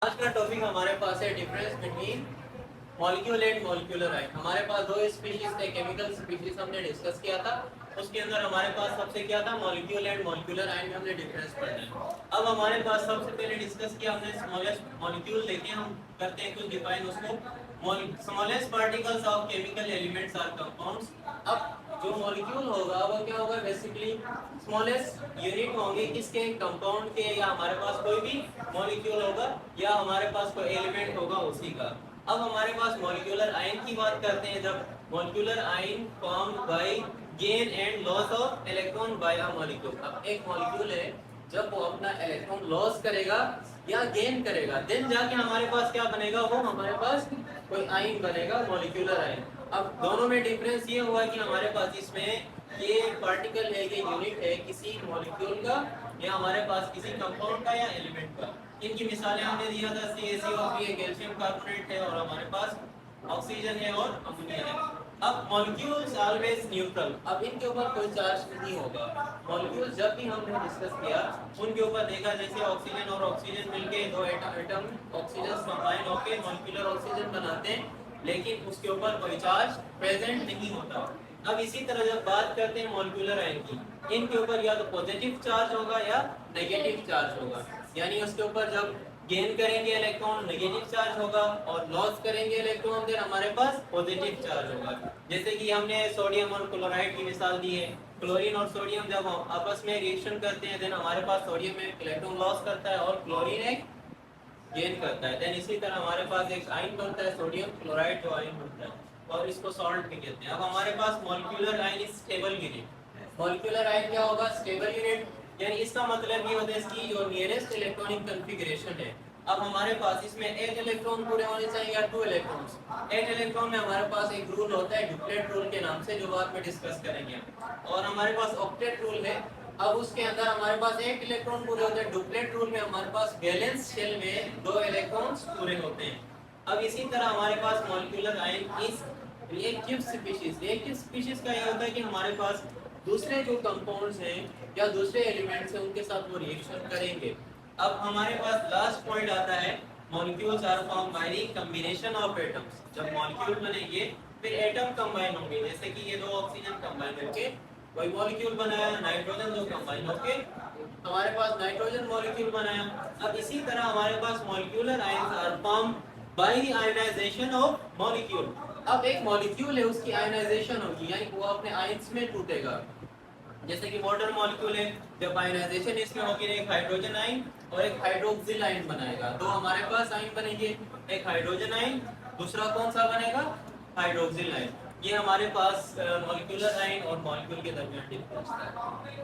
आज का टॉपिक हमारे पास है difference between molecule and molecular ion. हमारे पास दो स्पीशीज थे, केमिकल स्पीशीज हमने डिस्कस किया था। उसके अंदर हमारे पास सबसे क्या था, मॉलिक्यूल एंड मॉलिक्यूलर आयन में हमने डिफरेंस पढ़ना है। अब हमारे पास सबसे पहले डिस्कस किया हमने स्मॉलेस्ट मॉलिक्यूल लेके हम करते हैं कुछ डिफाइन उसको। Smallest particles of chemical elements or compounds. अब जो मॉलिक्यूल होगा वो क्या होगा, बेसिकली स्मॉलेस्ट यूनिट होंगे किसके, कंपाउंड के, या हमारे पास कोई भी मॉलिक्यूल होगा या हमारे पास कोई एलिमेंट होगा उसी का। अब हमारे पास मॉलिक्यूलर आयन की बात करते हैं। जब molecular ion formed by gain and loss of electron by a molecule. अब एक मॉलिक्यूल है, जब वो अपना इलेक्ट्रॉन लॉस करेगा या गेन करेगा, देन जाके हमारे पास क्या बनेगा, वो हमारे पास कोई आयन बनेगा, मॉलिक्यूलर आयन। अब दोनों में डिफरेंस ये हुआ कि हमारे पास इसमें ये पार्टिकल है, ये यूनिट है किसी मॉलिक्यूल का या हमारे पास किसी कंपाउंड का या एलिमेंट का। इनकी मिसालें हमने दिया था, CaCO3 है, कैल्शियम कार्बोनेट है, और हमारे पास ऑक्सीजन है और अमोनिया है। अब मॉलिक्यूल्स ऑलवेज न्यूट्रल। अब इनके ऊपर कोई चार्ज नहीं होगा। मॉलिक्यूल्स जब भी हमने डिस्कस किया उनके ऊपर देखा, जैसे ऑक्सीजन और ऑक्सीजन मिलके दो एटम ऑक्सीजन कंबाइन होकर मॉलिक्यूलर ऑक्सीजन बनाते हैं, लेकिन उसके ऊपर कोई चार्ज प्रेजेंट नहीं होता। अब इसी तरह जब बात करते हैं मॉलिक्यूलर आयन की, इनके ऊपर या तो पॉजिटिव चार्ज होगा या नेगेटिव चार्ज होगा। यानी उसके ऊपर जब गेन करेंगे इलेक्ट्रॉन नेगेटिव चार्ज होगा, और लॉस करेंगे इलेक्ट्रॉन देन हमारे पास पॉजिटिव चार्ज होगा। जैसे कि हमने सोडियम और क्लोराइड की मिसाल दी है। क्लोरीन और सोडियम जब आपस में रिएक्शन करते हैं, देन हमारे पास सोडियम एक इलेक्ट्रॉन लॉस करता है और क्लोरीन एक गेन करता है। देन इसी तरह हमारे पास एक आयन बनता है, सोडियम क्लोराइड जो आयन बनता है, और इसको सॉल्ट भी कहते हैं। अब हमारे पास molecular ion is stable unit. Molecular ion क्या होगा, स्टेबल यूनिट। यानी इसका मतलब ये होता है इसकी जो नियरेस्ट इलेक्ट्रॉनिक कॉन्फ़िगरेशन है। अब हमारे पास इसमें 8 इलेक्ट्रॉन पूरे होने चाहिए या 2 इलेक्ट्रॉन्स। 8 इलेक्ट्रॉन में हमारे पास एक रूल होता है डुप्लेट रूल के नाम से, जो बाद में डिस्कस करेंगे। और हमारे पास ऑक्टेट रूल है। अब उसके अंदर हमारे पास 8 इलेक्ट्रॉन पूरे होते हैं। डुप्लेट रूल में हमारे पास वैलेंस शेल में 2 इलेक्ट्रॉन्स पूरे होते हैं। अब इसी तरह हमारे पास मॉलिक्यूलर आयन इस रिएक्टिव स्पीशीज। रिएक्टिव स्पीशीज का ये होता है कि हमारे पास दूसरे जो कंपाउंड्स हैं या दूसरे एलिमेंट्स हैं उनके साथ वो रिएक्शन करेंगे। अब हमारे पास लास्ट पॉइंट आता है, molecules are formed by the combination of atoms. जब मॉलिक्यूल बनेंगे फिर एटम कंबाइन होंगे, जैसे कि ये दो ऑक्सीजन कंबाइन होके कोई मॉलिक्यूल बनाया, नाइट्रोजन जो कंबाइन होके हमारे पास नाइट्रोजन मॉलिक्यूल बनाया। अब इसी तरह हमारे पास molecular ions are formed by the ionization of molecule. अब एक मॉलिक्यूल है, उसकी आयनाइजेशन होगी, यानी वो अपने आयंस में टूटेगा। जैसे कि वाटर मॉलिक्यूल है, जब आयनाइजेशन इसमें होगी एक हाइड्रोजन आयन और एक हाइड्रोक्सिल आयन बनाएगा। दो हमारे पास आयन बनेंगे, एक हाइड्रोजन आयन, दूसरा कौन सा बनेगा, हाइड्रोक्सिल आयन। ये हमारे पास मॉलिक्यूलर आयन और मॉलिक्यूल के दरमियान डिफरेंस है।